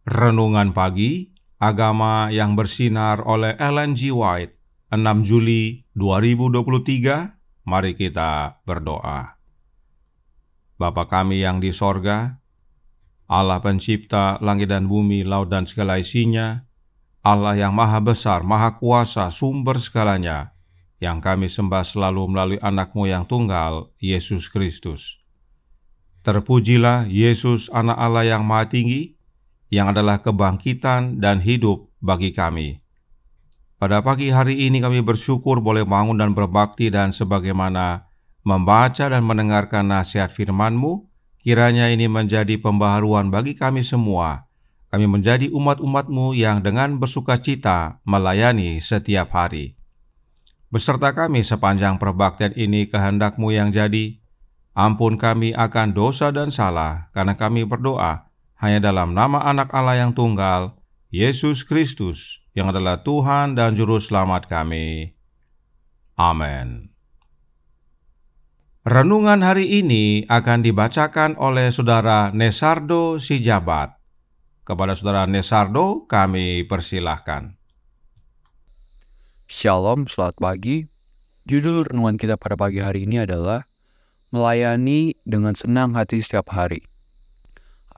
Renungan Pagi, Agama yang Bersinar oleh Ellen G. White, 6 Juli 2023. Mari kita berdoa. Bapa kami yang di sorga, Allah pencipta langit dan bumi, laut dan segala isinya, Allah yang maha besar, maha kuasa, sumber segalanya, yang kami sembah selalu melalui anak-Mu yang tunggal, Yesus Kristus. Terpujilah Yesus, anak Allah yang maha tinggi, yang adalah kebangkitan dan hidup bagi kami. Pada pagi hari ini kami bersyukur boleh bangun dan berbakti, dan sebagaimana membaca dan mendengarkan nasihat firman-Mu, kiranya ini menjadi pembaharuan bagi kami semua. Kami menjadi umat-umat-Mu yang dengan bersukacita melayani setiap hari. Beserta kami sepanjang perbaktian ini, kehendak-Mu yang jadi. Ampun kami akan dosa dan salah, karena kami berdoa hanya dalam nama anak Allah yang tunggal, Yesus Kristus, yang adalah Tuhan dan Juru Selamat kami. Amin. Renungan hari ini akan dibacakan oleh Saudara Nesardo Sijabat. Kepada Saudara Nesardo, kami persilahkan. Shalom, selamat pagi. Judul renungan kita pada pagi hari ini adalah Melayani dengan senang hati setiap hari.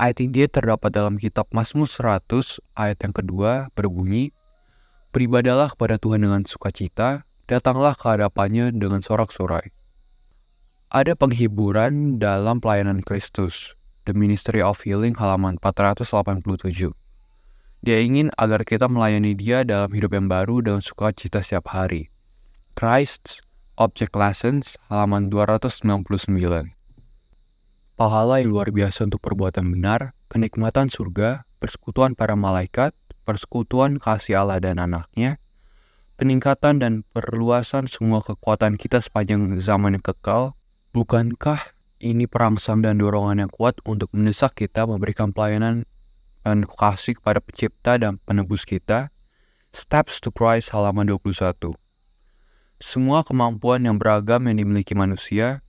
Ayat ini terdapat dalam kitab Mazmur 100, ayat yang kedua berbunyi, "Beribadalah kepada Tuhan dengan sukacita, datanglah ke hadapannya dengan sorak-sorai." Ada penghiburan dalam pelayanan Kristus, The Ministry of Healing, halaman 487. Dia ingin agar kita melayani Dia dalam hidup yang baru dengan sukacita setiap hari. Christ's Object Lessons, halaman 299. Pahala yang luar biasa untuk perbuatan benar, kenikmatan surga, persekutuan para malaikat, persekutuan kasih Allah dan anaknya, peningkatan dan perluasan semua kekuatan kita sepanjang zaman yang kekal. Bukankah ini perangsang dan dorongan yang kuat untuk mendesak kita memberikan pelayanan dan kasih kepada pencipta dan penebus kita? Steps to Christ, halaman 21. Semua kemampuan yang beragam yang dimiliki manusia,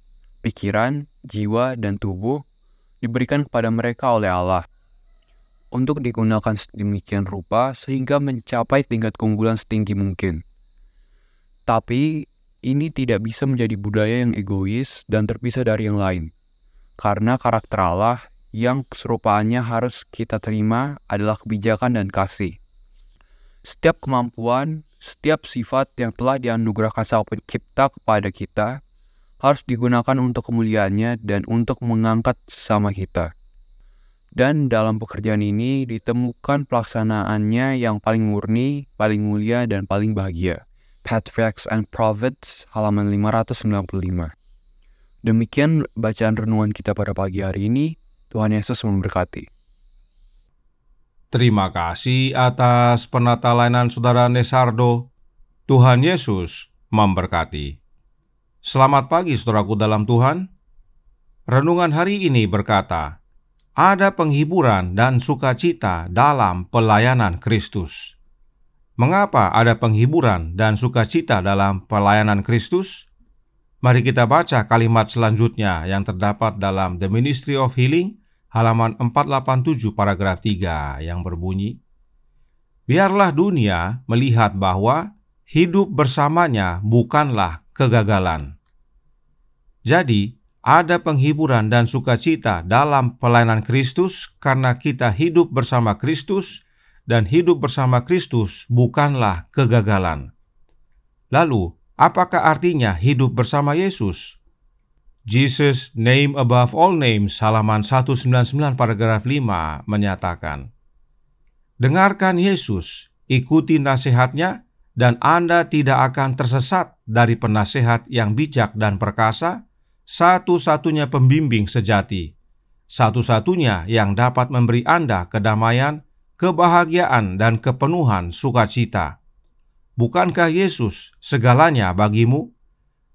pikiran, jiwa, dan tubuh diberikan kepada mereka oleh Allah untuk digunakan sedemikian rupa sehingga mencapai tingkat keunggulan setinggi mungkin. Tapi ini tidak bisa menjadi budaya yang egois dan terpisah dari yang lain, karena karakter Allah yang keserupaannya harus kita terima adalah kebijakan dan kasih. Setiap kemampuan, setiap sifat yang telah dianugerahkan Sang Pencipta kepada kita harus digunakan untuk kemuliaannya dan untuk mengangkat sesama kita. Dan dalam pekerjaan ini ditemukan pelaksanaannya yang paling murni, paling mulia, dan paling bahagia. Patriarchs and Prophets, halaman 595. Demikian bacaan renungan kita pada pagi hari ini. Tuhan Yesus memberkati. Terima kasih atas penata layanan Saudara Nesardo. Tuhan Yesus memberkati. Selamat pagi saudaraku dalam Tuhan. Renungan hari ini berkata, ada penghiburan dan sukacita dalam pelayanan Kristus. Mengapa ada penghiburan dan sukacita dalam pelayanan Kristus? Mari kita baca kalimat selanjutnya yang terdapat dalam The Ministry of Healing, halaman 487 paragraf 3 yang berbunyi, biarlah dunia melihat bahwa hidup bersamanya bukanlah kegagalan. Jadi, ada penghiburan dan sukacita dalam pelayanan Kristus karena kita hidup bersama Kristus, dan hidup bersama Kristus bukanlah kegagalan. Lalu, apakah artinya hidup bersama Yesus? Jesus Name Above All Names, halaman 199 paragraf 5 menyatakan, dengarkan Yesus, ikuti nasihatnya, dan Anda tidak akan tersesat dari penasehat yang bijak dan perkasa, satu-satunya pembimbing sejati, satu-satunya yang dapat memberi Anda kedamaian, kebahagiaan, dan kepenuhan sukacita. Bukankah Yesus segalanya bagimu?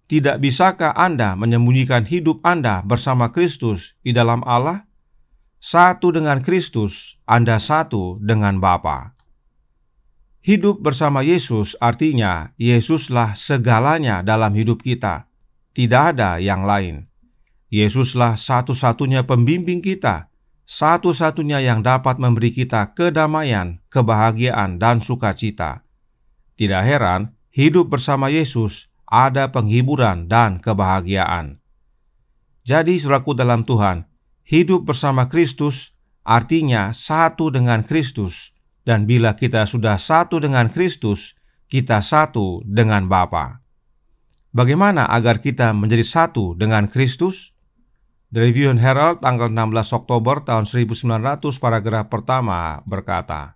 Tidak bisakah Anda menyembunyikan hidup Anda bersama Kristus di dalam Allah? Satu dengan Kristus, Anda satu dengan Bapa. Hidup bersama Yesus artinya Yesuslah segalanya dalam hidup kita. Tidak ada yang lain. Yesuslah satu-satunya pembimbing kita, satu-satunya yang dapat memberi kita kedamaian, kebahagiaan, dan sukacita. Tidak heran, hidup bersama Yesus ada penghiburan dan kebahagiaan. Jadi, saudaraku dalam Tuhan, hidup bersama Kristus artinya satu dengan Kristus. Dan bila kita sudah satu dengan Kristus, kita satu dengan Bapa. Bagaimana agar kita menjadi satu dengan Kristus? The Review and Herald tanggal 16 Oktober tahun 1900 paragraf pertama berkata,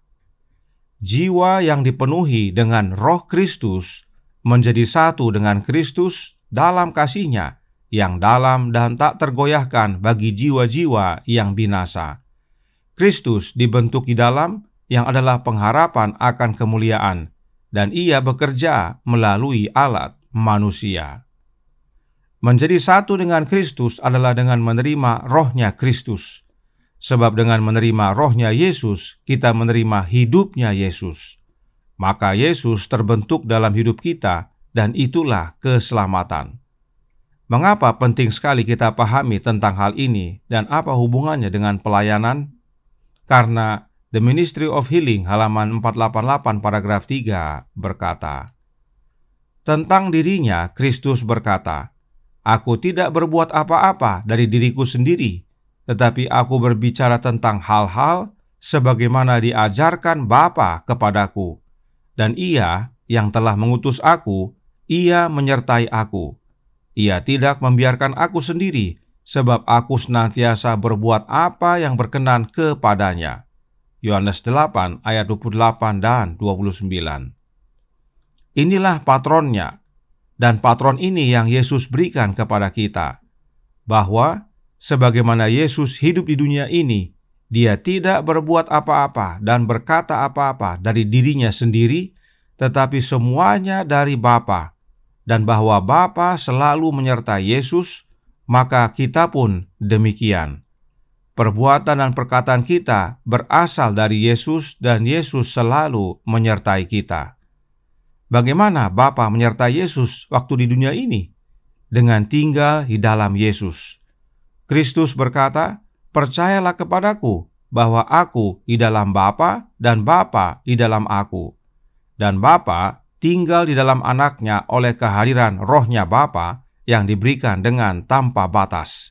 jiwa yang dipenuhi dengan Roh Kristus menjadi satu dengan Kristus dalam kasih-Nya yang dalam dan tak tergoyahkan bagi jiwa-jiwa yang binasa. Kristus dibentuk di dalam yang adalah pengharapan akan kemuliaan, dan Ia bekerja melalui alat manusia. Menjadi satu dengan Kristus adalah dengan menerima Roh-Nya Kristus. Sebab dengan menerima Roh-Nya Yesus, kita menerima hidup-Nya Yesus. Maka Yesus terbentuk dalam hidup kita, dan itulah keselamatan. Mengapa penting sekali kita pahami tentang hal ini, dan apa hubungannya dengan pelayanan? Karena The Ministry of Healing halaman 488 paragraf 3 berkata, tentang dirinya Kristus berkata, aku tidak berbuat apa-apa dari diriku sendiri, tetapi aku berbicara tentang hal-hal sebagaimana diajarkan Bapa kepadaku. Dan Ia yang telah mengutus aku, Ia menyertai aku. Ia tidak membiarkan aku sendiri, sebab aku senantiasa berbuat apa yang berkenan kepadanya. Yohanes 8 ayat 28 dan 29. Inilah patronnya. Dan patron ini yang Yesus berikan kepada kita, bahwa sebagaimana Yesus hidup di dunia ini, Dia tidak berbuat apa-apa dan berkata apa-apa dari dirinya sendiri, tetapi semuanya dari Bapa, dan bahwa Bapa selalu menyertai Yesus, maka kita pun demikian. Perbuatan dan perkataan kita berasal dari Yesus, dan Yesus selalu menyertai kita. Bagaimana Bapa menyertai Yesus waktu di dunia ini? Dengan tinggal di dalam Yesus. Kristus berkata, percayalah kepadaku bahwa aku di dalam Bapa dan Bapa di dalam aku. Dan Bapa tinggal di dalam anaknya oleh kehadiran Roh-Nya Bapa yang diberikan dengan tanpa batas.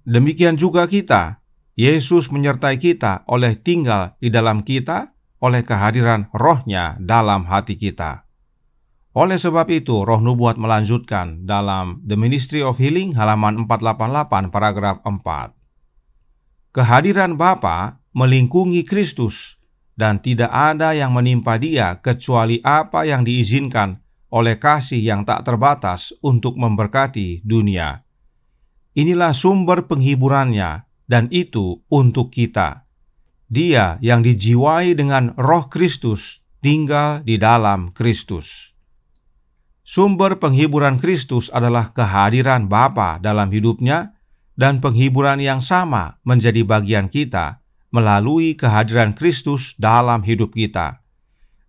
Demikian juga kita. Yesus menyertai kita oleh tinggal di dalam kita oleh kehadiran Roh-Nya dalam hati kita. Oleh sebab itu, Roh Nubuat melanjutkan dalam The Ministry of Healing halaman 488 paragraf 4. Kehadiran Bapa melingkungi Kristus, dan tidak ada yang menimpa Dia kecuali apa yang diizinkan oleh kasih yang tak terbatas untuk memberkati dunia. Inilah sumber penghiburannya, dan itu untuk kita. Dia yang dijiwai dengan Roh Kristus tinggal di dalam Kristus. Sumber penghiburan Kristus adalah kehadiran Bapa dalam hidupnya, dan penghiburan yang sama menjadi bagian kita melalui kehadiran Kristus dalam hidup kita.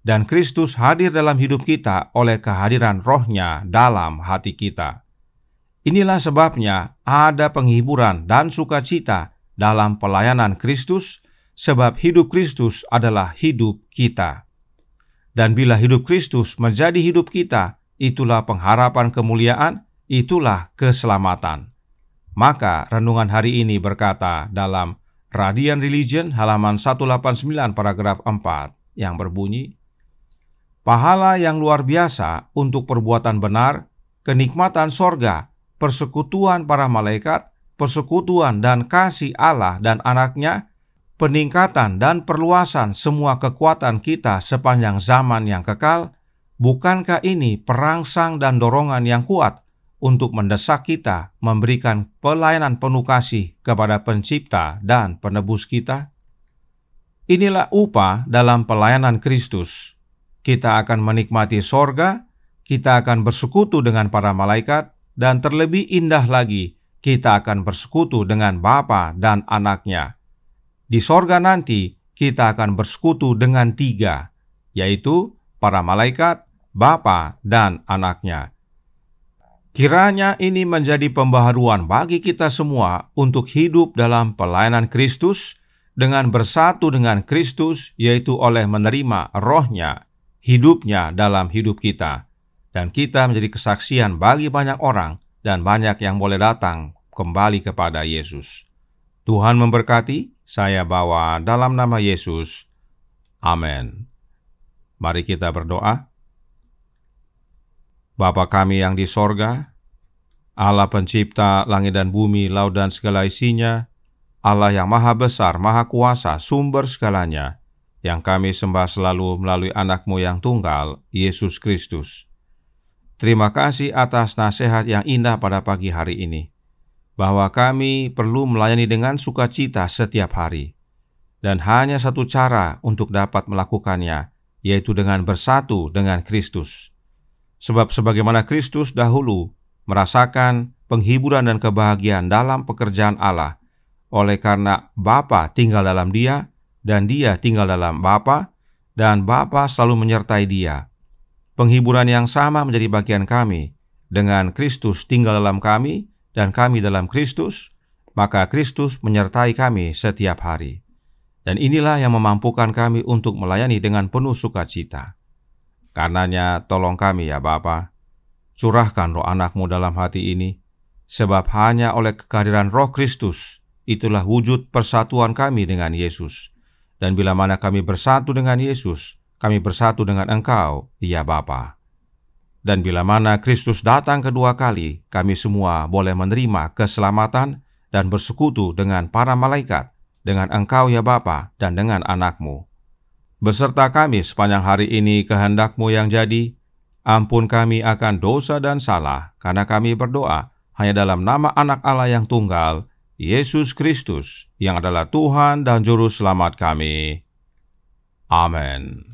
Dan Kristus hadir dalam hidup kita oleh kehadiran Roh-Nya dalam hati kita. Inilah sebabnya ada penghiburan dan sukacita dalam pelayanan Kristus, sebab hidup Kristus adalah hidup kita. Dan bila hidup Kristus menjadi hidup kita, itulah pengharapan kemuliaan, itulah keselamatan. Maka renungan hari ini berkata dalam Radiant Religion halaman 189 paragraf 4 yang berbunyi, pahala yang luar biasa untuk perbuatan benar, kenikmatan sorga, persekutuan para malaikat, persekutuan dan kasih Allah dan anaknya, peningkatan dan perluasan semua kekuatan kita sepanjang zaman yang kekal. Bukankah ini perangsang dan dorongan yang kuat untuk mendesak kita memberikan pelayanan penuh kasih kepada Pencipta dan Penebus kita? Inilah upah dalam pelayanan Kristus. Kita akan menikmati sorga, kita akan bersekutu dengan para malaikat, dan terlebih indah lagi, kita akan bersekutu dengan Bapa dan Anaknya. Di sorga nanti, kita akan bersekutu dengan 3, yaitu para malaikat, Bapa, dan Anaknya. Kiranya ini menjadi pembaharuan bagi kita semua untuk hidup dalam pelayanan Kristus dengan bersatu dengan Kristus, yaitu oleh menerima Roh-Nya, hidupnya dalam hidup kita. Dan kita menjadi kesaksian bagi banyak orang dan banyak yang boleh datang kembali kepada Yesus. Tuhan memberkati, saya bawa dalam nama Yesus. Amin. Mari kita berdoa. Bapa kami yang di sorga, Allah pencipta langit dan bumi, laut dan segala isinya, Allah yang maha besar, maha kuasa, sumber segalanya, yang kami sembah selalu melalui anak-Mu yang tunggal, Yesus Kristus. Terima kasih atas nasihat yang indah pada pagi hari ini, bahwa kami perlu melayani dengan sukacita setiap hari, dan hanya satu cara untuk dapat melakukannya, yaitu dengan bersatu dengan Kristus. Sebab sebagaimana Kristus dahulu merasakan penghiburan dan kebahagiaan dalam pekerjaan Allah, oleh karena Bapa tinggal dalam Dia, dan Dia tinggal dalam Bapa, dan Bapa selalu menyertai Dia. Penghiburan yang sama menjadi bagian kami, dengan Kristus tinggal dalam kami, dan kami dalam Kristus, maka Kristus menyertai kami setiap hari. Dan inilah yang memampukan kami untuk melayani dengan penuh sukacita. Karenanya tolong kami ya Bapa, curahkan Roh anak-Mu dalam hati ini, sebab hanya oleh kehadiran Roh Kristus, itulah wujud persatuan kami dengan Yesus. Dan bila mana kami bersatu dengan Yesus, kami bersatu dengan Engkau, ya Bapa. Dan bila mana Kristus datang kedua kali, kami semua boleh menerima keselamatan dan bersekutu dengan para malaikat, dengan Engkau ya Bapa, dan dengan anak-Mu. Beserta kami sepanjang hari ini kehendak-Mu yang jadi, ampun kami akan dosa dan salah, karena kami berdoa hanya dalam nama Anak Allah yang tunggal, Yesus Kristus, yang adalah Tuhan dan Juru Selamat kami. Amin.